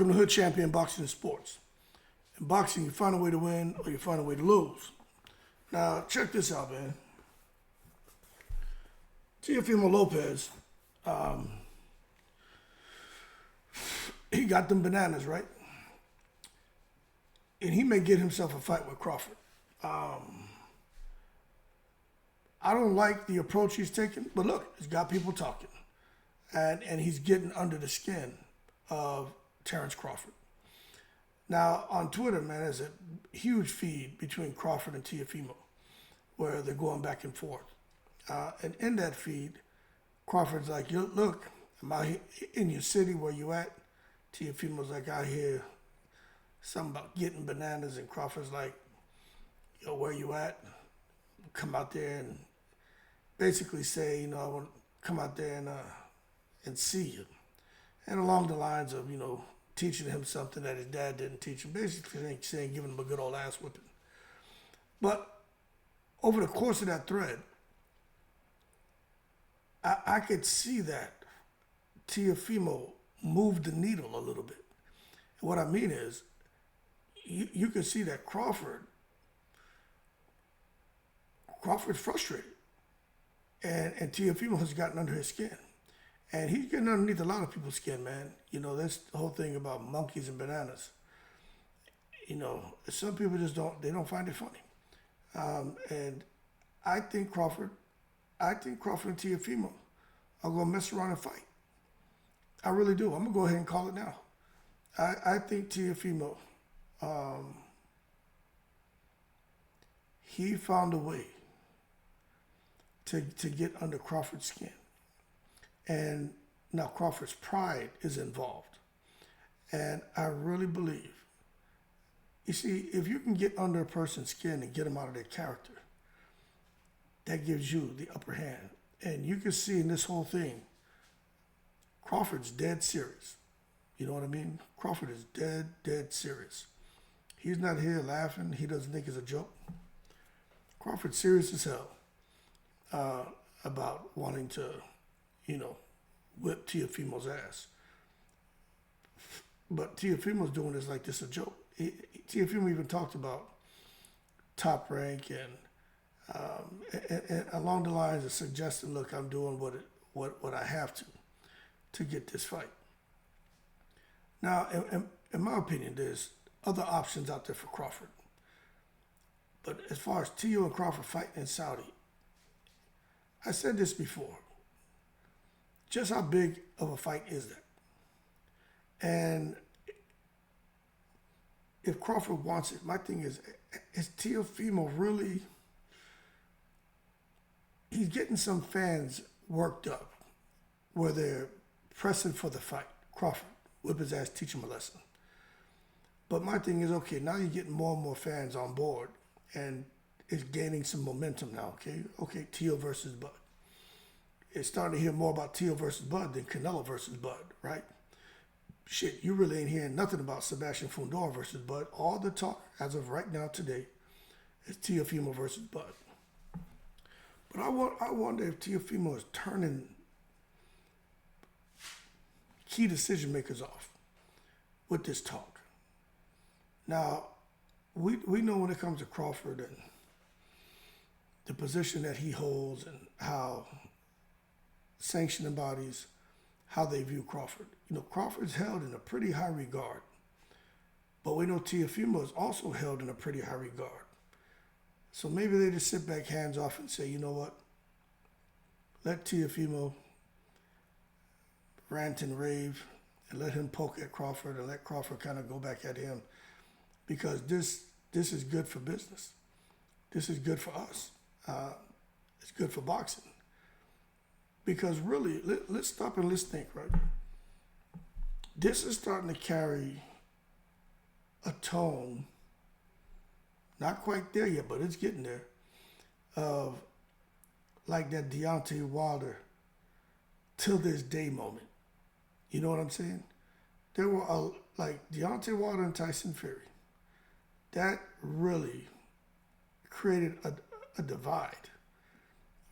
welcome to Hood Champion Boxing and Sports. In boxing, you find a way to win or you find a way to lose. Now, check this out, man. Teofimo Lopez, he got them bananas, right? And he may get himself a fight with Crawford. I don't like the approach he's taking, but look, he's got people talking. And he's getting under the skin of Terence Crawford. Now, on Twitter, man, there's a huge feed between Crawford and Teofimo where they're going back and forth. And in that feed, Crawford's like, yo, look, I'm out here in your city, where you at? Teofimo's like, out here, something about getting bananas. And Crawford's like, yo, where you at? Come out there and basically say, I want to come out there and see you. And along the lines of, teaching him something that his dad didn't teach him. Basically saying, giving him a good old ass whipping. But over the course of that thread, I could see that Teofimo moved the needle a little bit. And what I mean is, you can see that Crawford's frustrated. And Teofimo has gotten under his skin. And he's getting underneath a lot of people's skin, man. That's the whole thing about monkeys and bananas. Some people just don't find it funny. And I think Crawford and Teofimo are going to mess around and fight. I really do. I'm going to go ahead and call it now. I think Teofimo, he found a way to get under Crawford's skin. And now Crawford's pride is involved. And I really believe, you see, if you can get under a person's skin and get them out of their character, that gives you the upper hand. And you can see in this whole thing, Crawford's dead serious. You know what I mean? Crawford is dead serious. He's not here laughing. He doesn't think it's a joke. Crawford's serious as hell about wanting to, whip Teofimo's ass. But Teofimo's doing this like this a joke. Teofimo even talked about Top Rank and along the lines of suggesting, look, I'm doing what I have to get this fight. Now, in my opinion, there's other options out there for Crawford. But as far as Teo and Crawford fighting in Saudi, I said this before. Just how big of a fight is that? And if Crawford wants it, my thing is Teofimo really, he's getting some fans worked up where they're pressing for the fight. Crawford, whip his ass, teach him a lesson. But my thing is, okay, now you're getting more and more fans on board and it's gaining some momentum now, okay? Okay, Teo versus Bud. It's starting to hear more about Teo versus Bud than Canelo versus Bud, right? Shit, you really ain't hearing nothing about Sebastian Fundora versus Bud. All the talk, as of right now today, is Teofimo versus Bud. But I wonder if Teofimo is turning key decision makers off with this talk. Now, we know when it comes to Crawford and the position that he holds and how sanctioning bodies, how they view Crawford. Crawford's held in a pretty high regard. But we know Teofimo is also held in a pretty high regard. So maybe they just sit back, hands off, and say, you know what? Let Teofimo rant and rave and let him poke at Crawford and let Crawford kind of go back at him. Because this is good for business. This is good for us. It's good for boxing. Because really, let's stop and let's think, right? This is starting to carry a tone, not quite there yet, but it's getting there, of like that Deontay Wilder till this day moment. You know what I'm saying? There were like Deontay Wilder and Tyson Fury. That really created a divide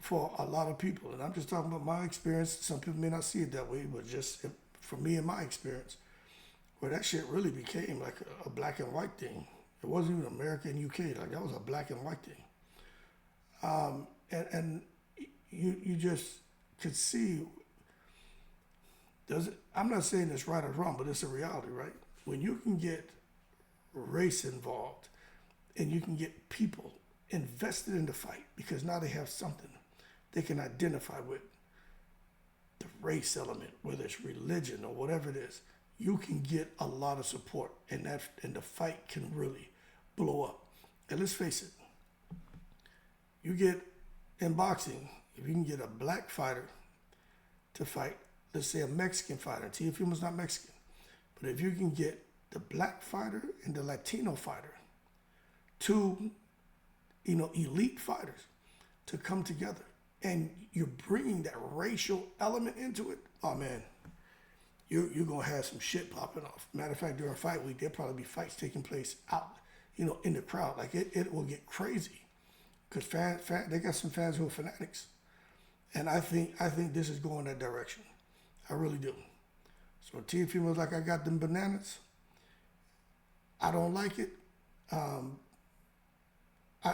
for a lot of people. And I'm just talking about my experience. Some people may not see it that way, but just for me and my experience, where that shit really became like a black and white thing. It wasn't even America and UK. Like that was a black and white thing. And you just could see. I'm not saying it's right or wrong, but it's a reality, right? When you can get race involved and you can get people invested in the fight because now they have something they can identify with, the race element, whether it's religion or whatever it is, you can get a lot of support, and the fight can really blow up. And let's face it, you get in boxing, if you can get a black fighter to fight, let's say a Mexican fighter, Teofimo's not Mexican, but if you can get the black fighter and the Latino fighter, two, elite fighters to come together, and you're bringing that racial element into it, oh man, you're going to have some shit popping off. Matter of fact, during fight week, there'll probably be fights taking place out, in the crowd. Like it will get crazy because they got some fans who are fanatics. And I think this is going that direction. I really do. So Teofimo's like, I got them bananas. I don't like it. I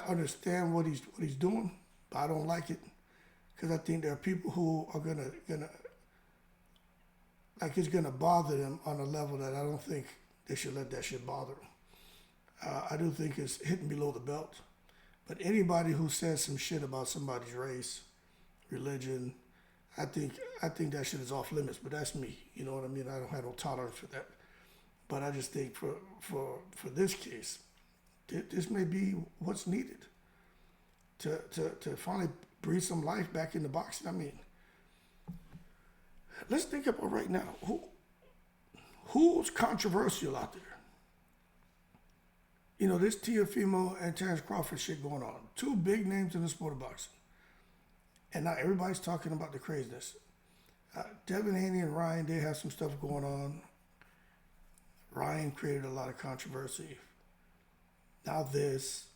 understand what he's doing, but I don't like it because I think there are people who are gonna like it's gonna bother them on a level that I don't think they should let that shit bother them. I do think it's hitting below the belt, but anybody who says some shit about somebody's race, religion, I think that shit is off limits. But that's me. You know what I mean? I don't have no tolerance for that. But I just think for this case, this may be what's needed to finally breathe some life back into boxing. I mean, let's think about right now. Who's controversial out there? This Teofimo and Terence Crawford shit going on. Two big names in the sport of boxing. And now everybody's talking about the craziness. Devin Haney and Ryan, they have some stuff going on. Ryan created a lot of controversy. Now this.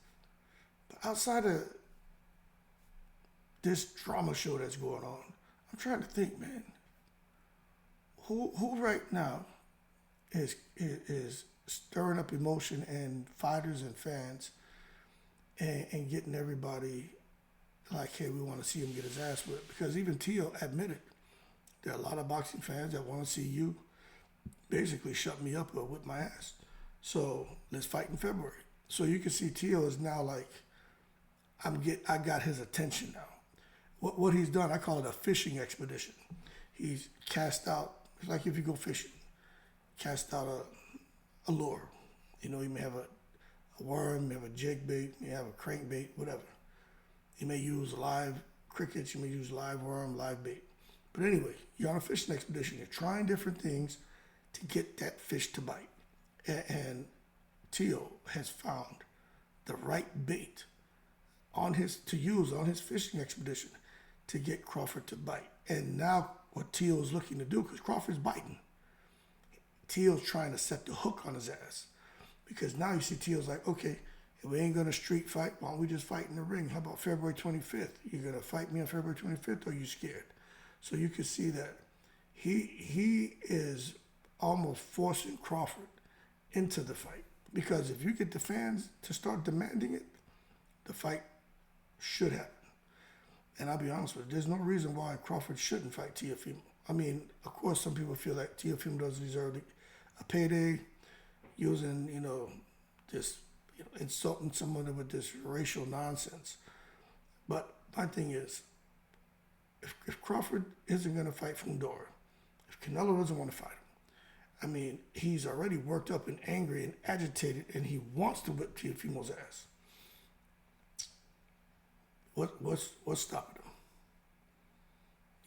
But outside of this drama show that's going on, I'm trying to think, man. Who right now is stirring up emotion and fighters and fans and getting everybody like, hey, we want to see him get his ass whipped? Because even Teo admitted there are a lot of boxing fans that want to see you basically shut me up or whip my ass. So let's fight in February. So you can see Teo is now like, I got his attention now. What he's done, I call it a fishing expedition. He's cast out, it's like if you go fishing, cast out a lure. You may have a worm, you may have a jig bait, you may have a crankbait, whatever. You may use live crickets, you may use live worm, live bait. But anyway, you're on a fishing expedition. You're trying different things to get that fish to bite. And Teo has found the right bait to use on his fishing expedition to get Crawford to bite. And now what Teo is looking to do, because Crawford's biting, Teo's trying to set the hook on his ass. Because now you see Teo's like, okay, if we ain't going to street fight, why don't we just fight in the ring? How about February 25th? You're going to fight me on February 25th, or are you scared? So you can see that he is almost forcing Crawford into the fight. Because if you get the fans to start demanding it, the fight should happen. And I'll be honest with you, there's no reason why Crawford shouldn't fight Teofimo. I mean, of course, some people feel like Teofimo doesn't deserve a payday, using, just insulting someone with this racial nonsense. But my thing is, if Crawford isn't going to fight Fundora, if Canelo doesn't want to fight him, I mean, he's already worked up and angry and agitated, and he wants to whip Teofimo's ass. What's stopping him?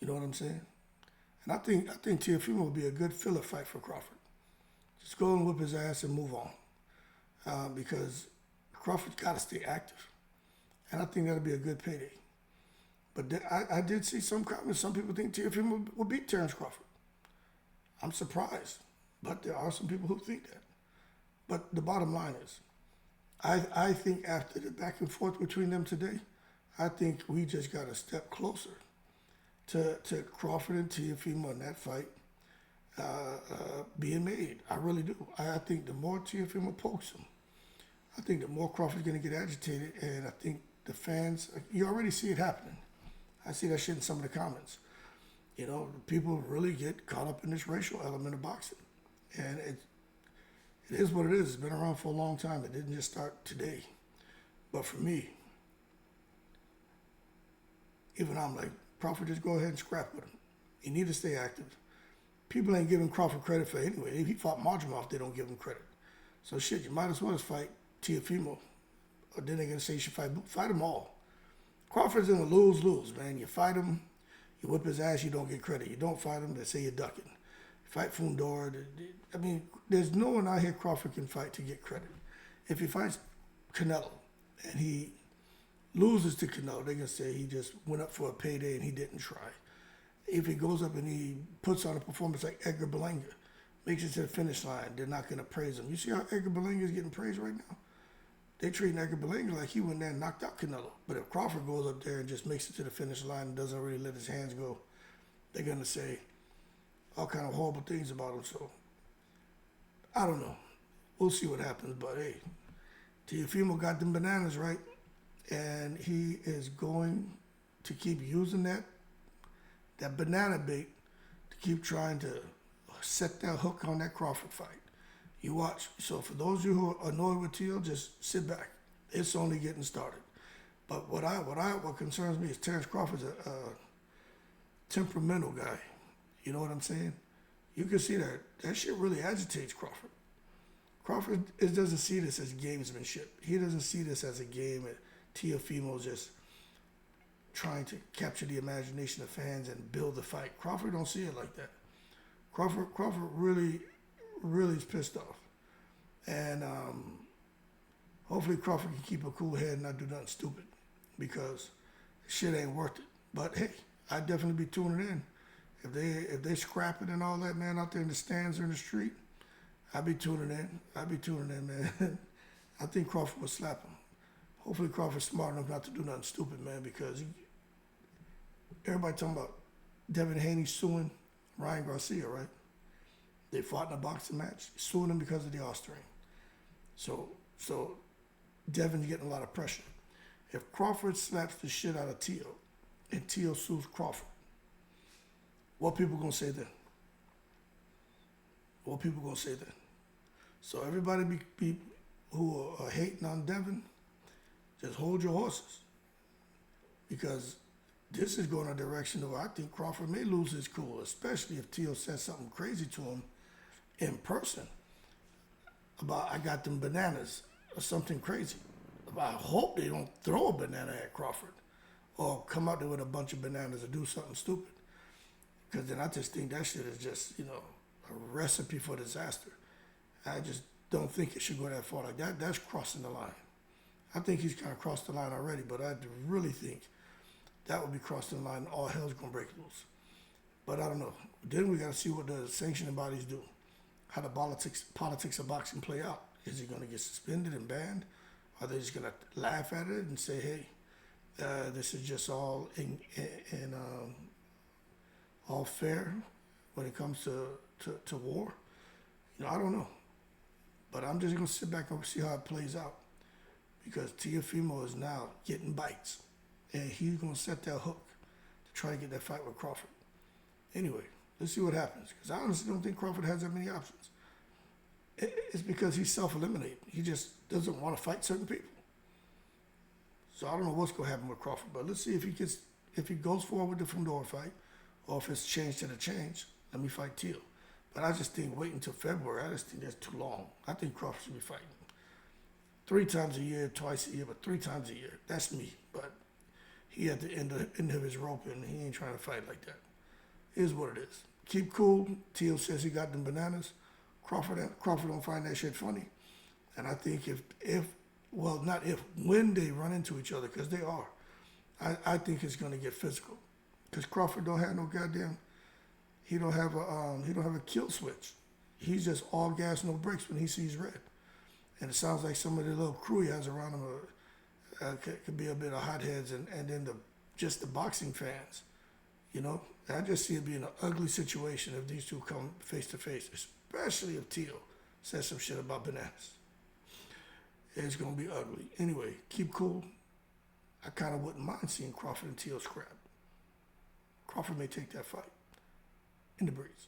You know what I'm saying? And I think Teofimo would be a good filler fight for Crawford. Just go and whip his ass and move on, because Crawford's got to stay active, and I think that'll be a good payday. But I did see some comments. Some people think Teofimo will beat Terence Crawford. I'm surprised, but there are some people who think that. But the bottom line is, I think after the back and forth between them today, I think we just got a step closer to Crawford and Teofimo in that fight. being made. I really do. I think the more Teofimo pokes him, I think the more Crawford's going to get agitated, and I think the fans, you already see it happening. I see that shit in some of the comments. You know, people really get caught up in this racial element of boxing. And it is what it is. It's been around for a long time. It didn't just start today. But for me, even I'm like, Crawford, just go ahead and scrap with him. You need to stay active. People ain't giving Crawford credit for it anyway. If he fought Marjanoff, they don't give him credit. So shit, you might as well just fight Teofimo. Or then they're going to say you should fight them all. Crawford's in a lose-lose, man. You fight him, you whip his ass, you don't get credit. You don't fight him, they say you're ducking. You fight Fundora. I mean, there's no one out here Crawford can fight to get credit. If he fights Canelo and he loses to Canelo, they're going to say he just went up for a payday and he didn't try. If he goes up and he puts on a performance like Edgar Berlanga, makes it to the finish line, they're not going to praise him. You see how Edgar Berlanga is getting praised right now? They treating Edgar Berlanga like he went there and knocked out Canelo. But if Crawford goes up there and just makes it to the finish line and doesn't really let his hands go, they're going to say all kind of horrible things about him. So, I don't know. We'll see what happens. But, hey, Teofimo got them bananas right. And he is going to keep using that banana bait to keep trying to set that hook on that Crawford fight. You watch. So for those of you who are annoyed with Teo, just sit back. It's only getting started. But what concerns me is Terence Crawford's a temperamental guy. You know what I'm saying? You can see that shit really agitates Crawford. Crawford doesn't see this as gamesmanship. He doesn't see this as a game. Teofimo's just trying to capture the imagination of fans and build the fight. Crawford don't see it like that. Crawford really is pissed off. And hopefully Crawford can keep a cool head and not do nothing stupid because shit ain't worth it. But hey, I'd definitely be tuning in. If they scrapping and all that, man, out there in the stands or in the street, I'd be tuning in, man. I think Crawford will slap him. Hopefully Crawford's smart enough not to do nothing stupid, man, because everybody talking about Devin Haney suing Ryan Garcia, right? They fought in a boxing match, suing him because of the Austrian. So Devin's getting a lot of pressure. If Crawford slaps the shit out of Teo and Teo sues Crawford, what people gonna say then? So everybody be who are hating on Devin, just hold your horses. Because this is going a direction where I think Crawford may lose his cool, especially if Teo says something crazy to him in person about I got them bananas or something crazy. I hope they don't throw a banana at Crawford or come out there with a bunch of bananas or do something stupid. Because then I just think that shit is just, a recipe for disaster. I just don't think it should go that far like that. That's crossing the line. I think he's kind of crossed the line already, but I really think that would be crossing the line and all hell's going to break loose. But I don't know. Then we got to see what the sanctioning bodies do. How the politics of boxing play out. Is he going to get suspended and banned? Are they just going to laugh at it and say, hey, this is just all all fair when it comes to war? I don't know. But I'm just going to sit back and see how it plays out. Because Teofimo is now getting bites. And he's going to set that hook to try to get that fight with Crawford. Anyway, let's see what happens. Because I honestly don't think Crawford has that many options. It's because he's self-eliminated. He just doesn't want to fight certain people. So I don't know what's going to happen with Crawford. But let's see if he goes forward with the Fundora fight, or if it's changed to the change. Let me fight Teo. But I just think wait until February. I just think that's too long. I think Crawford should be fighting 3 times a year, twice a year, but 3 times a year. That's me. But he at the end of his rope, and he ain't trying to fight like that. Here's what it is. Keep cool. Teo says he got them bananas. Crawford don't find that shit funny. And I think when they run into each other, because they are, I think it's going to get physical. Because Crawford don't have no goddamn, he don't have a kill switch. He's just all gas, no brakes when he sees red. And it sounds like some of the little crew he has around him could be a bit of hotheads, and then just the boxing fans. You know, and I just see it being an ugly situation if these two come face to face, especially if Teo says some shit about bananas. It's gonna be ugly. Anyway, keep cool. I kind of wouldn't mind seeing Crawford and Teo scrap. Crawford may take that fight in the breeze.